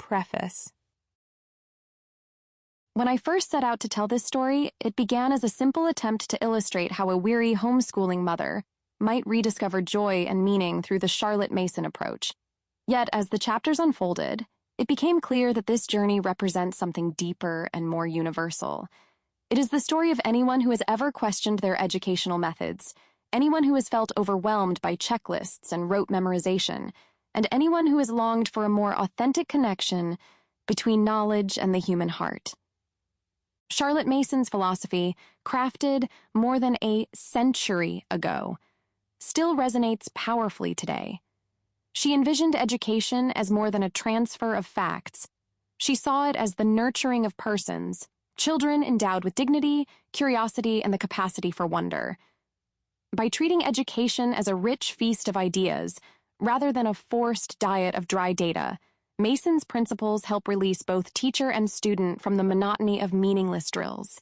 Preface. When I first set out to tell this story, it began as a simple attempt to illustrate how a weary homeschooling mother might rediscover joy and meaning through the Charlotte Mason approach. Yet, as the chapters unfolded, it became clear that this journey represents something deeper and more universal. It is the story of anyone who has ever questioned their educational methods, anyone who has felt overwhelmed by checklists and rote memorization, and anyone who has longed for a more authentic connection between knowledge and the human heart. Charlotte Mason's philosophy, crafted more than a century ago, still resonates powerfully today. She envisioned education as more than a transfer of facts. She saw it as the nurturing of persons, children endowed with dignity, curiosity, and the capacity for wonder. By treating education as a rich feast of ideas, rather than a forced diet of dry data, Mason's principles help release both teacher and student from the monotony of meaningless drills.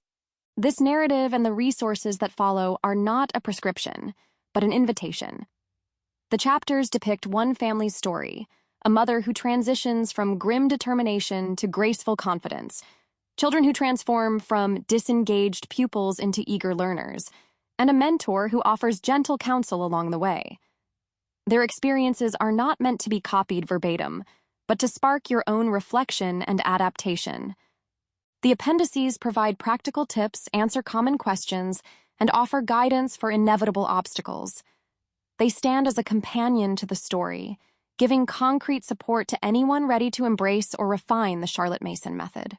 This narrative and the resources that follow are not a prescription, but an invitation. The chapters depict one family's story, a mother who transitions from grim determination to graceful confidence, children who transform from disengaged pupils into eager learners, and a mentor who offers gentle counsel along the way. Their experiences are not meant to be copied verbatim, but to spark your own reflection and adaptation. The appendices provide practical tips, answer common questions, and offer guidance for inevitable obstacles. They stand as a companion to the story, giving concrete support to anyone ready to embrace or refine the Charlotte Mason method.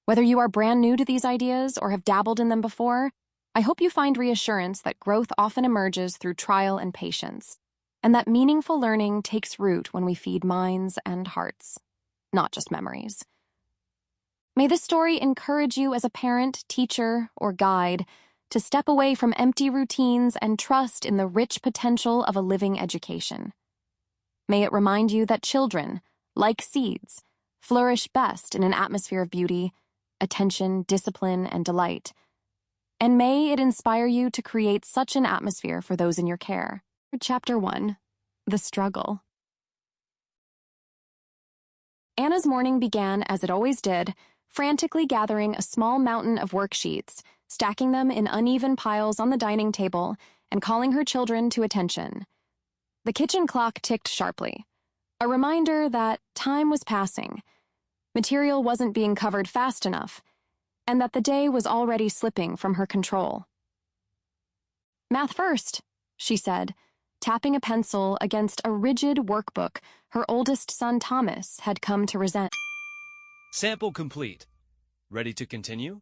Whether you are brand new to these ideas or have dabbled in them before, I hope you find reassurance that growth often emerges through trial and patience, and that meaningful learning takes root when we feed minds and hearts, not just memories. May this story encourage you as a parent, teacher, or guide to step away from empty routines and trust in the rich potential of a living education. May it remind you that children, like seeds, flourish best in an atmosphere of beauty, attention, discipline, and delight. And may it inspire you to create such an atmosphere for those in your care. Chapter 1. The Struggle. Anna's morning began as it always did, frantically gathering a small mountain of worksheets, stacking them in uneven piles on the dining table, and calling her children to attention. The kitchen clock ticked sharply, a reminder that time was passing, material wasn't being covered fast enough, and that the day was already slipping from her control. "Math first," she said, tapping a pencil against a rigid workbook her oldest son Thomas had come to resent. Sample complete. Ready to continue?